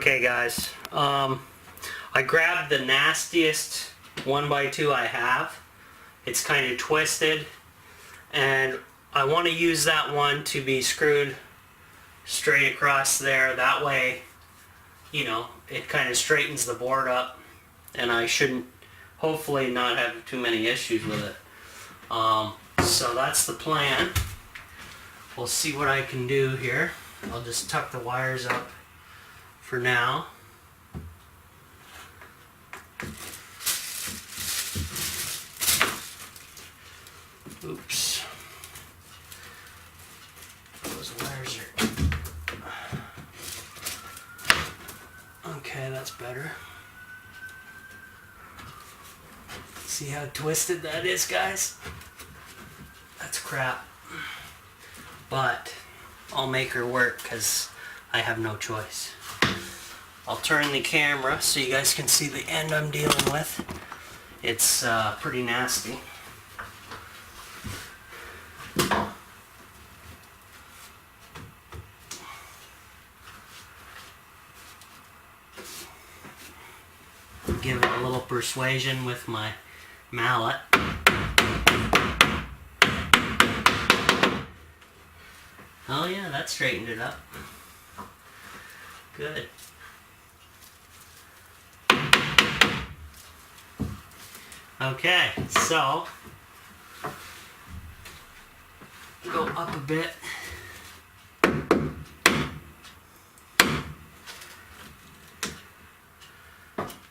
Okay guys, I grabbed the nastiest 1x2 I have. It's kind of twisted and I want to use that one to be screwed straight across there. That way, you know, it kind of straightens the board up and I shouldn't, hopefully not have too many issues with it. So that's the plan. We'll see what I can do here. I'll just tuck the wires up for now. Oops. Those wires are... Okay, that's better. See how twisted that is, guys? That's crap. But I'll make her work because I have no choice. I'll turn the camera so you guys can see the end I'm dealing with. It's pretty nasty. Give it a little persuasion with my mallet. Oh yeah, that straightened it up. Good. Okay, so go up a bit.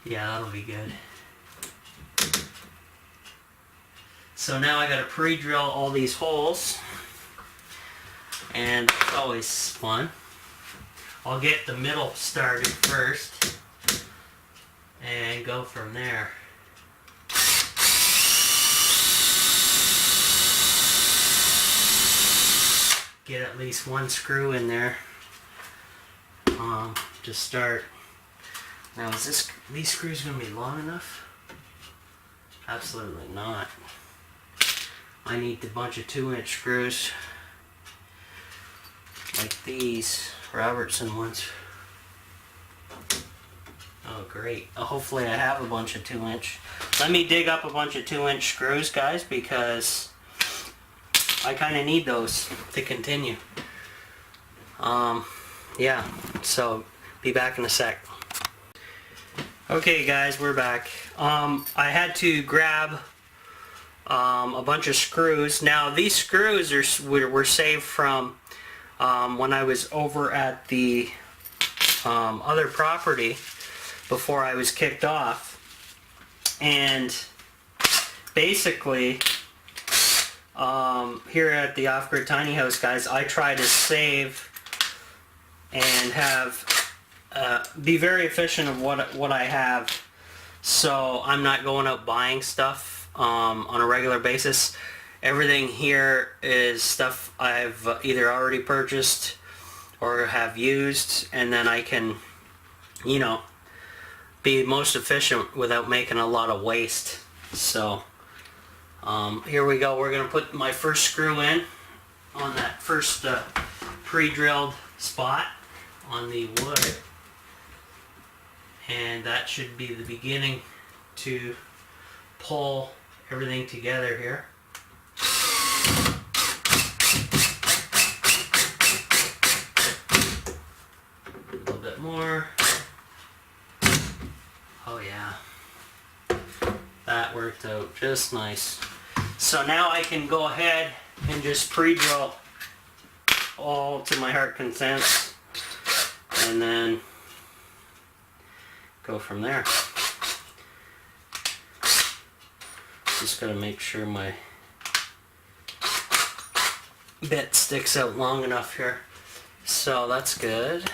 Yeah, that'll be good. So now I gotta pre-drill all these holes, and it's always fun. I'll get the middle started first and go from there. Get at least one screw in there to start. Now is these screws going to be long enough? Absolutely not. I need a bunch of 2-inch screws like these Robertson ones. Oh great. Hopefully I have a bunch of 2-inch. Let me dig up a bunch of 2-inch screws, guys, because I kind of need those to continue. Yeah, so be back in a sec. Okay guys, we're back. I had to grab a bunch of screws. Now these screws were saved from when I was over at the other property before I was kicked off. And basically here at the Off-Grid Tiny House, guys, I try to save and have be very efficient of what I have, so I'm not going out buying stuff on a regular basis. Everything here is stuff I've either already purchased or have used, and then I can, you know, be most efficient without making a lot of waste. So here we go. We're going to put my first screw in on that first pre-drilled spot on the wood, and that should be the beginning to pull everything together here. A little bit more. Oh yeah, that worked out just nice. So now I can go ahead and just pre-drill all to my heart consents, and then go from there. Just gotta make sure my bit sticks out long enough here. So that's good.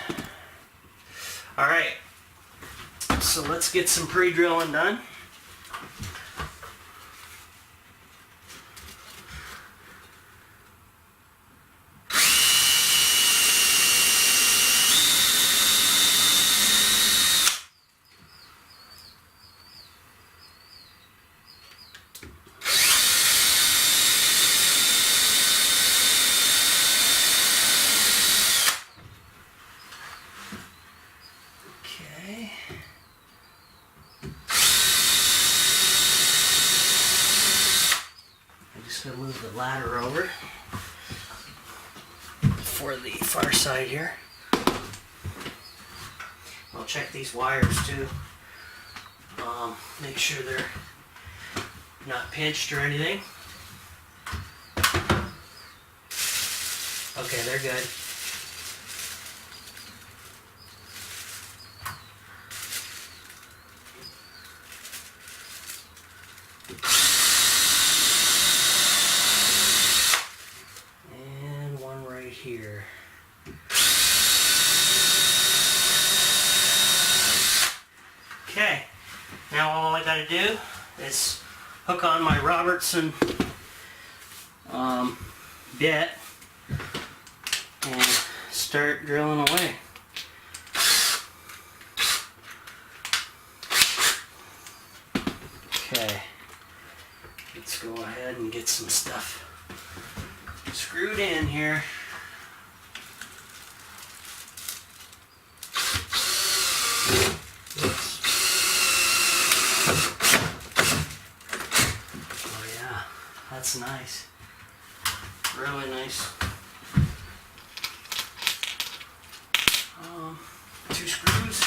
Alright, so let's get some pre-drilling done. Just gonna move the ladder over for the far side here. I'll check these wires too. Make sure they're not pinched or anything. Okay, they're good. And one right here. Okay, now all I gotta do is hook on my Robertson bit and start drilling away. Okay, let's go ahead and get some stuff screwed in here. Oh yeah, that's nice. Really nice. 2 screws.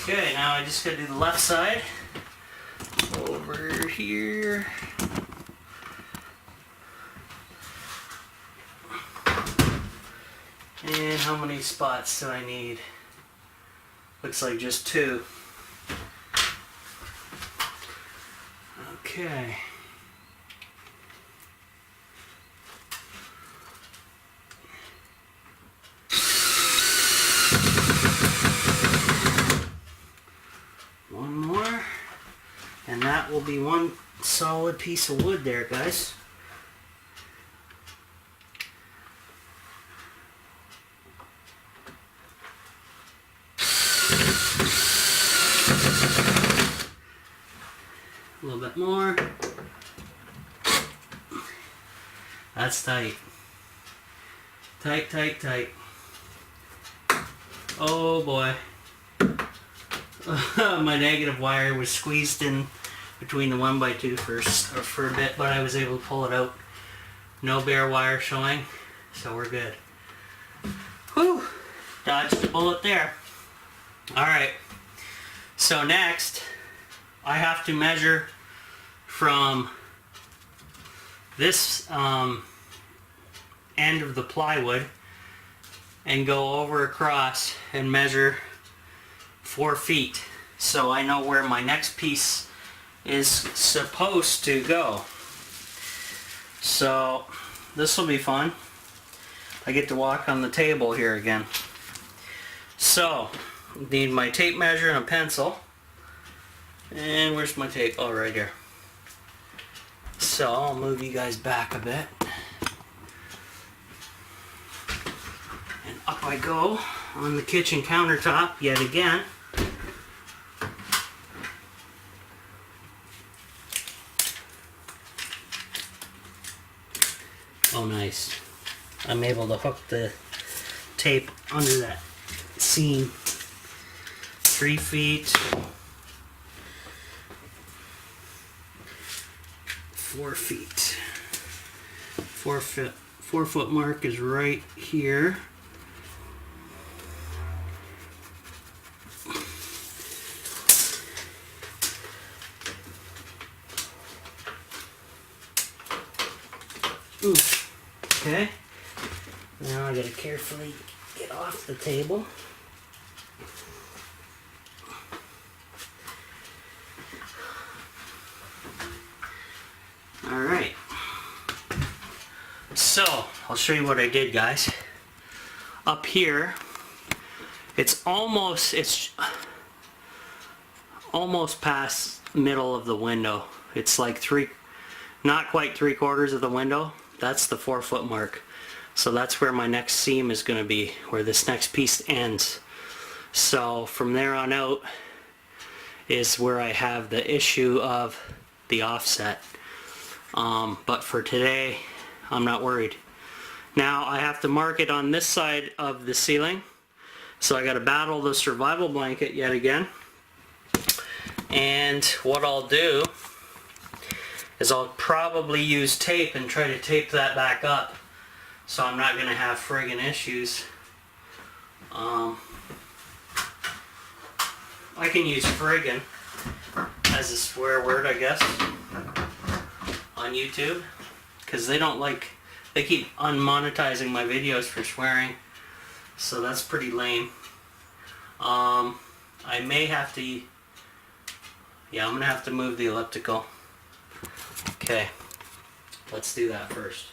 Okay, now I just gotta do the left side. Over here. And how many spots do I need? Looks like just 2. Okay. One more. And that will be one solid piece of wood there, guys. A little bit more. That's tight. Tight, tight, tight. Oh boy. My negative wire was squeezed in between the 1x2 for a bit, but I was able to pull it out. No bare wire showing, so we're good. Whew! Dodged a bullet there. Alright, so next I have to measure from this end of the plywood and go over across and measure 4 feet, so I know where my next piece is supposed to go. So this will be fun. I get to walk on the table here again. So need my tape measure and a pencil. And where's my tape? Oh, right here. So I'll move you guys back a bit. And up I go on the kitchen countertop yet again. Oh nice. I'm able to hook the tape under that seam. 3 feet. 4 feet. 4 foot mark is right here. Ooh. Okay. Now I gotta carefully get off the table. Alright. So, I'll show you what I did, guys. Up here, it's almost past middle of the window. It's like not quite 3/4 of the window. That's the 4 foot mark. So that's where my next seam is going to be, where this next piece ends. So from there on out is where I have the issue of the offset. But for today, I'm not worried. Now I have to mark it on this side of the ceiling. So I got to battle the survival blanket yet again. And what I'll do is I'll probably use tape and try to tape that back up, so I'm not going to have friggin' issues. I can use friggin' as a swear word, I guess, on YouTube, because they don't like, they keep unmonetizing my videos for swearing, so that's pretty lame. I may have to, yeah, I'm going to have to move the elliptical. Okay, let's do that first.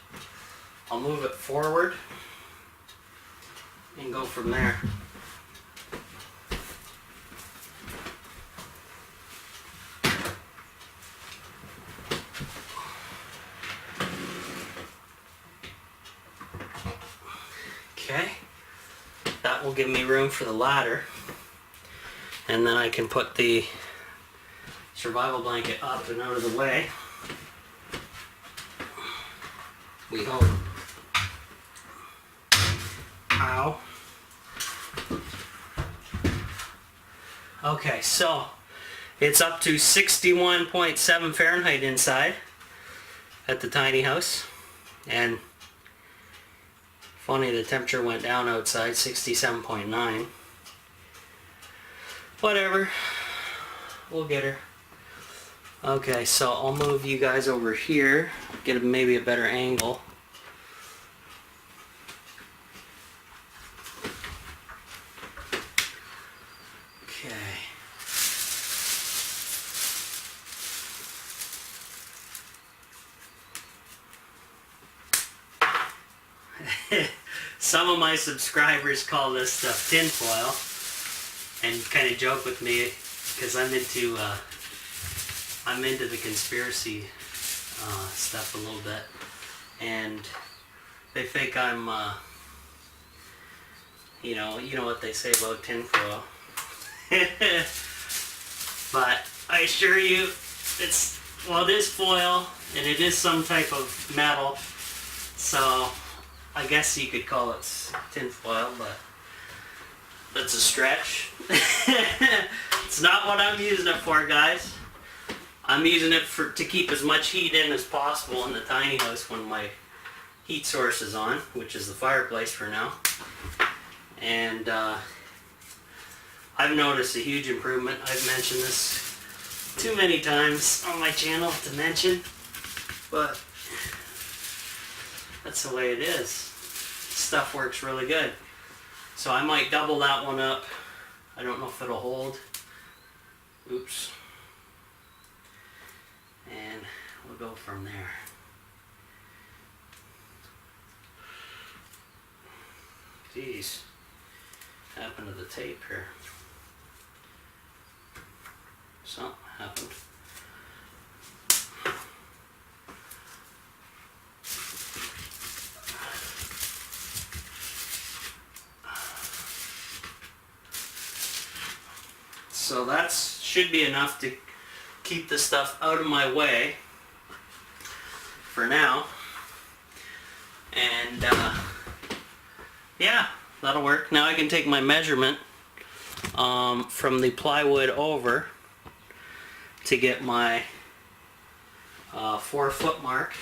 I'll move it forward and go from there. Okay, that will give me room for the ladder, and then I can put the survival blanket up and out of the way. We hope. Ow. Okay, so it's up to 61.7 Fahrenheit inside at the tiny house, and funny, the temperature went down outside, 67.9. Whatever, we'll get her. Okay, so I'll move you guys over here, get maybe a better angle. Okay. Some of my subscribers call this stuff tinfoil and kind of joke with me because I'm into the conspiracy stuff a little bit, and they think I'm you know what they say about tinfoil. But I assure you, it is foil and it is some type of metal, so I guess you could call it tinfoil, but that's a stretch. It's not what I'm using it for, guys. I'm using it to keep as much heat in as possible in the tiny house when my heat source is on, which is the fireplace for now. And I've noticed a huge improvement. I've mentioned this too many times on my channel to mention, but that's the way it is. Stuff works really good. So I might double that one up. I don't know if it'll hold. Oops. And we'll go from there. Jeez. What happened to the tape here? Something happened. So that should be enough to keep the stuff out of my way for now. And yeah, that'll work. Now I can take my measurement from the plywood over to get my 4-foot mark,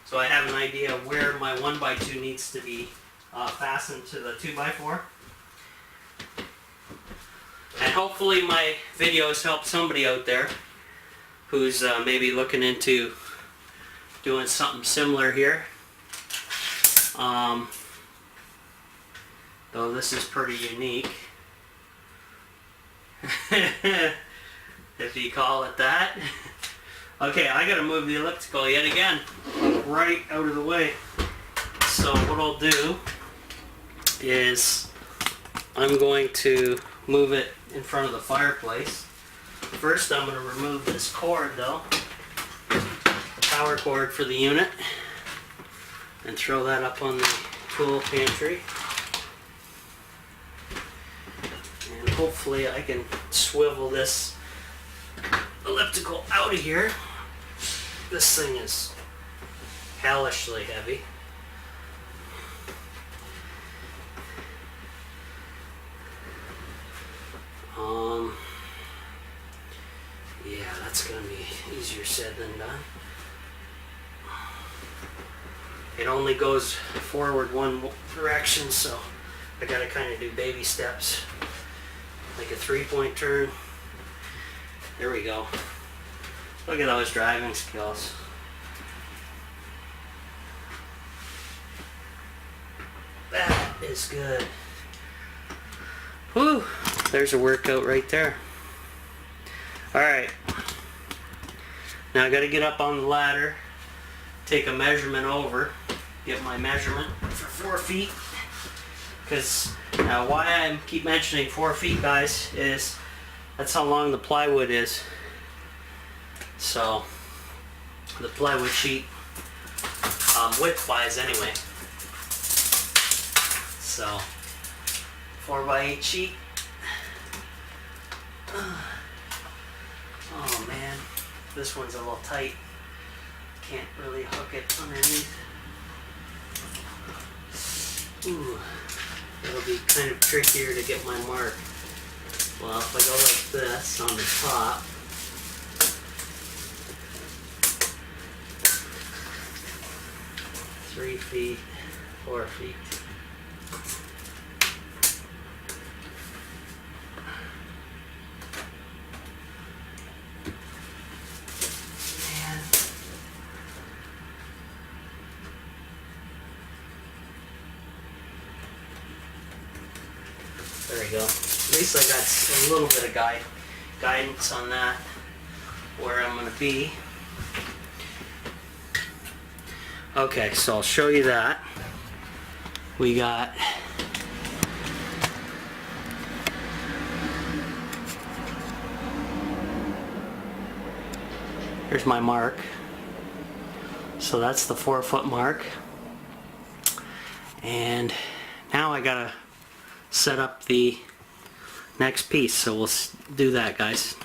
so I have an idea of where my 1x2 needs to be fastened to the 2x4. And hopefully my videos help somebody out there who's maybe looking into doing something similar here. Though this is pretty unique, if you call it that. Okay, I gotta move the elliptical yet again, right out of the way. So what I'll do is I'm going to move it in front of the fireplace. First I'm going to remove this cord though, the power cord for the unit, and throw that up on the elliptical pantry. And hopefully I can swivel this elliptical out of here. This thing is hellishly heavy. Yeah, that's gonna be easier said than done. It only goes forward one direction, so I gotta kind of do baby steps, like a 3-point turn. There we go. Look at those driving skills. That is good. Whew, there's a workout right there. Alright, now I gotta get up on the ladder, take a measurement over, get my measurement for 4 feet. Because now why I keep mentioning 4 feet, guys, is that's how long the plywood is. So the plywood sheet, width-wise anyway. So 4x8 sheet. Oh man, this one's a little tight. Can't really hook it underneath. Ooh, it'll be kind of trickier to get my mark. Well, if I go like this on the top, three feet, 4 feet. There we go. At least I got a little bit of guidance on that, where I'm going to be. Okay, so I'll show you that. We got here's my mark. So that's the 4-foot mark. And now I gotta set up the next piece, so we'll do that, guys.